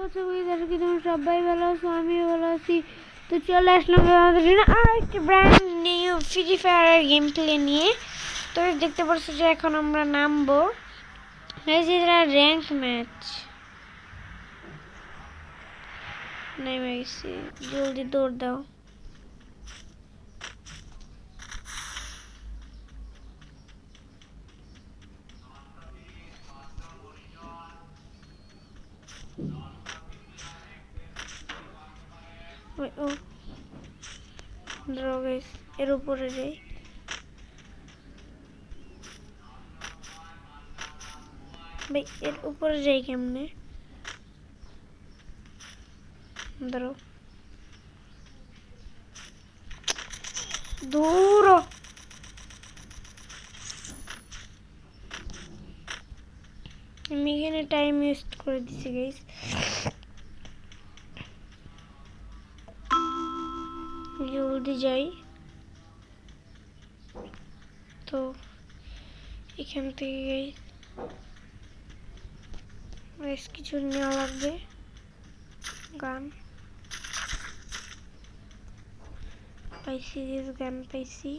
আচ্ছা ওয়েদার কি তোমরা সবাই ভালো আছো, আমিও ভালো আছি। তো চলে আসলাম আমাদের জন্য আর একটা brand new free fire game play নিয়ে। তো দেখতে পাচ্ছ যে এখন আমরা নামবো, এই যে র্যাঙ্ক ম্যাচ নেমে গেছি, জলদি দৌড় দাও। ও ধরো গাইস, এর উপরে যাই। ভাই এর উপরে যাই কেমনে? ধরো দূর, আমি এখানে টাইম ওয়েস্ট করে দিছি গাইস। জলদি যাই। তো এখান থেকে গাইস কিছু নেওয়া লাগবে, গান পাইছি, গান পাইছি,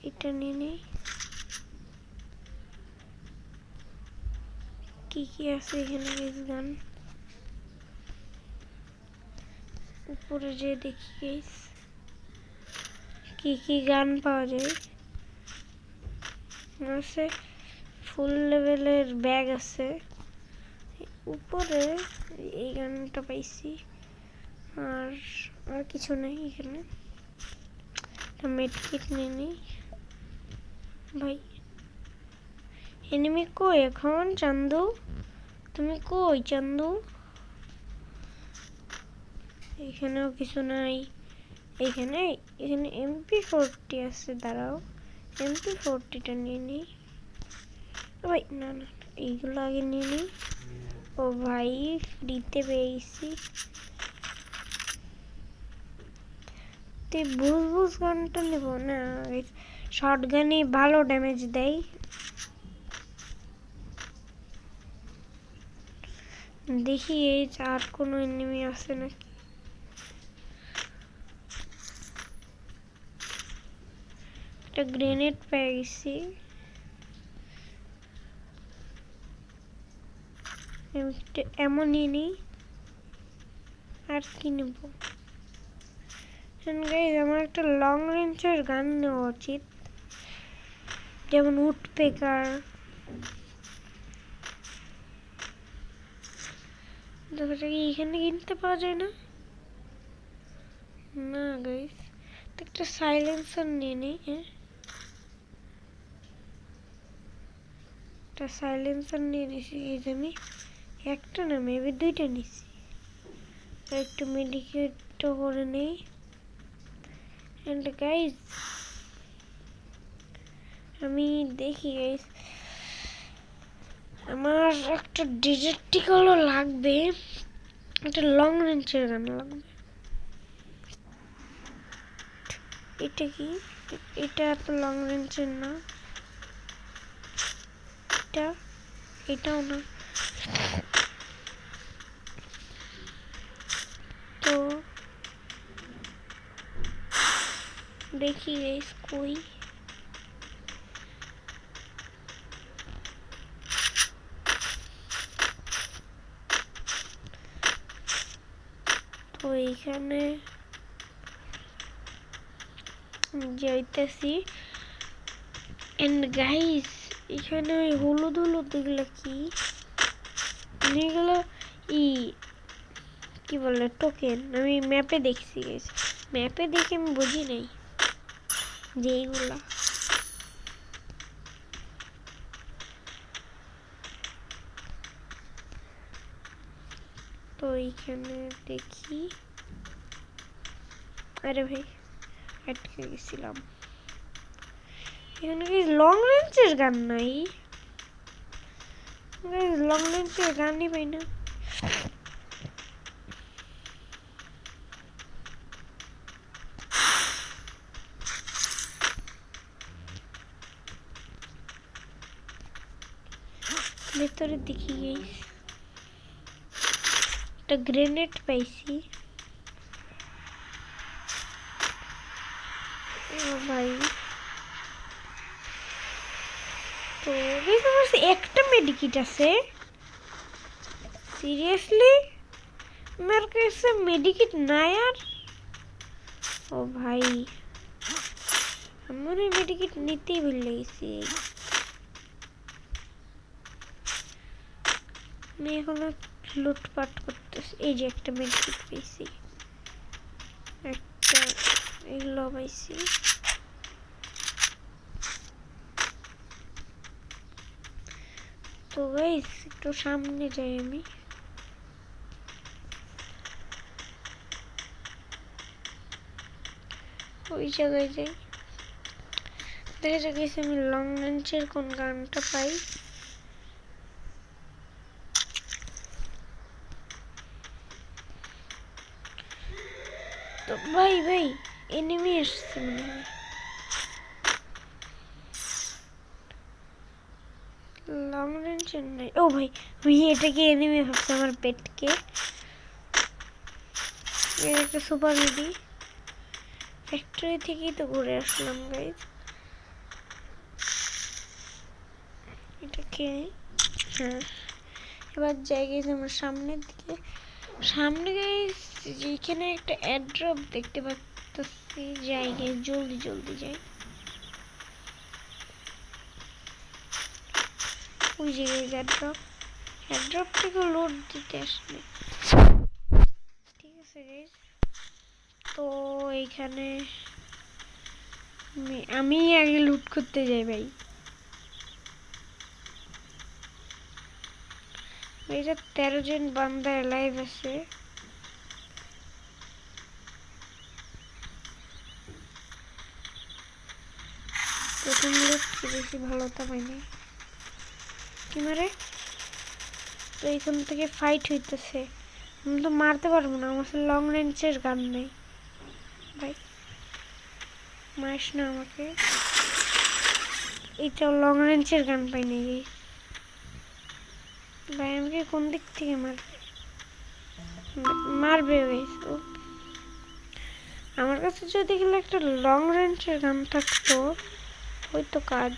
এটা নিয়ে নেই। কি কি আছে এখানে গাইস? গান উপরে যে দেখি গাইস কি কি গান পাওয়া যায়। আছে ফুল লেভেলের ব্যাগ আছে উপরে, এই গানটা পাইছি। আর আর কিছু নেই এখানে। মেডকিট নিয়ে নিই। ভাই এনিমি কই এখন? চান্দু তুমি কই চান্দু? এখানেও কিছু নাই। এখানে এখানে MP40 আছে, দাঁড়াও MP40টা নিয়ে নিই। ভাই না না, এইগুলো আগে নিয়ে নিই। ও ভাই ফ্রিতে পেয়েছি। তুই বুঝ গানটা নেব না, শর্ট গানই ভালো ড্যামেজ দেয়। দেখি এই আর কোনো এনিমি আছে নাকি। একটা গ্রেনেড পেয়ে গেছি। এমনই নেই, আর কি নেব? আমার একটা লং রেঞ্জের গান নেওয়া উচিত, যেমন উডপেকার। এখানে কিনতে পাওয়া যায় না? না গাইস, একটা সাইলেন্সার নিয়ে নিই। একটা সাইলেন্সার নিয়ে নিছি। এই যে আমি একটা না মেবি দুইটা নিছি। একটু মেডিকেটও করে নেই। এন্ড গাইস আমি দেখি গাইস, আমার একটা ডিজেক্টিকলও লাগবে, একটা লং রেঞ্জের গান লাগবে। এটা কি? এটা এত লং রেঞ্জের না। এটাও না। তো দেখি গাইস কই। তো এইখানে যাইতেছি। এন্ড গাইস এখানে ওই হলুদ হলুদ এগুলো কি? এগুলো কি বলে টোকেন। আমি ম্যাপে দেখছি গাইস, ম্যাপে দেখে আমি বুঝি নাই যে এইগুলা। তো এইখানে দেখি। আরে ভাই আটকে গেছিলাম। এখানে কি লং রেঞ্জের গান নাই? লং রেঞ্জের গানই পাই না। ভেতরে দেখি গাইস, একটা গ্রেনেড পাইছি। ও ভাই তো একটা মেডিকিট আছে। সিরিয়াসলি আমার কাছে মেডিকিট নাই আর। ও ভাই আমার মেডিকিট নিতেই ভুলে গেছি। আমি এখন লুটপাট করতেছি। এই যে একটা মেডিকিট পেয়েছি, একটা এগুলো পাইছি। তো গাইস একটু সামনে যাই, আমি ওই জায়গায় যাই। দেখা যাক গাইস আমি লং রেঞ্জের কোন গানটা পাই। তো ভাই ভাই এনিমি আসছে মনে হয়। লং রেঞ্জের নাই। ও ভাই আমি এটাকে এনিমি ভাবছি, আমার পেটকে। একটা সুপার মিডি ফ্যাক্টরি থেকেই তো ঘুরে আসলাম গাইজ। এটাকে হ্যাঁ এবার যাই গাইজ আমার সামনের দিকে। সামনে গাইজ যেখানে একটা এয়ারড্রপ দেখতে পাচ্ছি, যাই গাইজ জলদি জলদি যাই। ওই যে গাইজ এয়ারড্রপ থেকে লোড দিতে আসলে। ঠিক আছে গাইজ, তো এইখানে আমি আগে লুট করতে যাই ভাই। এটা 13 জন বান্দা লাইভ আছে। প্রথম লুট কি বেশি ভালো তা পাইনি কি মারে। তো এইখান থেকে ফাইট হইতেছে, আমি তো মারতে পারবো না, আমার লং রেঞ্জের গান নেই ভাই। মারিস না আমাকে, এইটা লং রেঞ্জের গান পাইনি ভাই। আমাকে কোন দিক থেকে মারবে ও। আমার কাছে যদি গেলে একটা লং রেঞ্জের গান থাকতো হয়তো কাজ।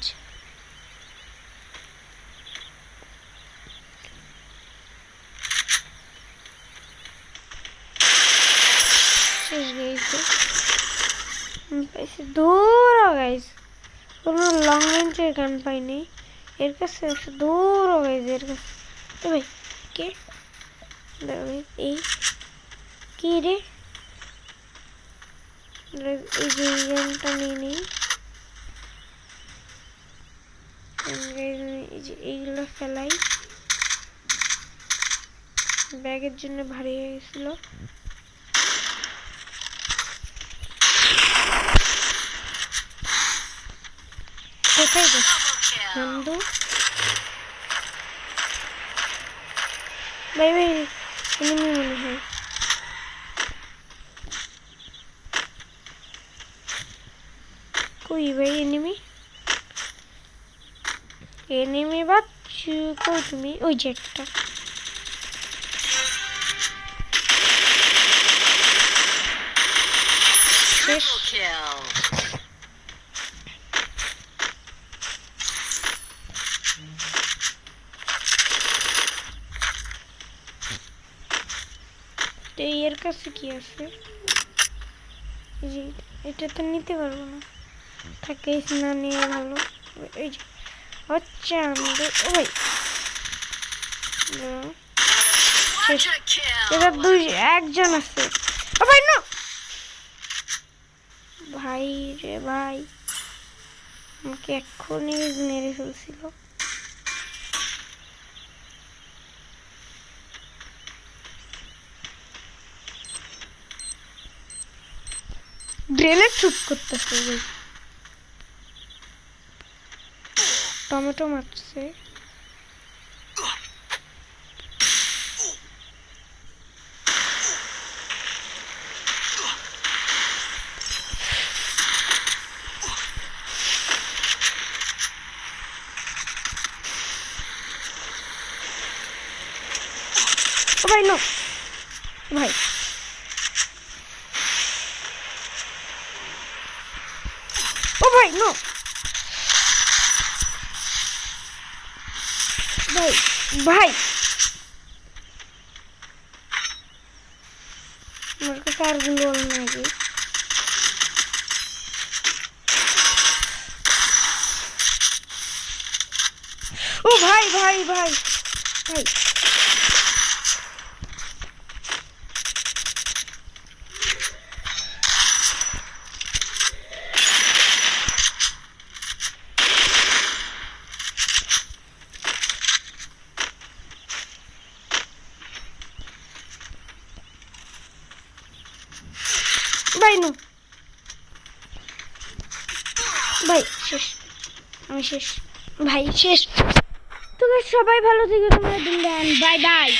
শেষ গেছে পাইছি দূর গাইজ, কোনো লং রেঞ্জের গান পাইনি এর কাছে। দূর গাইজ এর কাছে। ভাই কে এই কি রে, এই যে গানটা নিয়ে নিই। এই যে এইগুলো ফেলাই, ব্যাগের জন্য ভারী হয়ে গেছিল। কোথায় বন্ধু ভাই ভাই এনিমি মনে হয়। কই ভাই এনিমি, এনিমি বাচ্চু কই তুমি? ওই যে একটা এর কাছে কি আছে? এটা তো নিতে পারবো না, থাকে না নিয়ে ভালো। এই যে আচ্ছা আমাদের ও ভাই এটা একজন আছে। ও ভাই না ভাই রে ভাই, আমাকে এক্ষুনি মেরে ফেলছিল। গ্রেনেড শুট করতেছে, টমেটো মারছে। ও ভাই নো ভাই ও ভাই নো ভাই ভাই আমার কাছে আর গুলো নাকি ও ভাই ভাই ভাই ভাই ভাই নো ভাই শেষ আমি শেষ ভাই শেষ তো সবাই ভালো থেকে তোমরা দিন বাই বাই।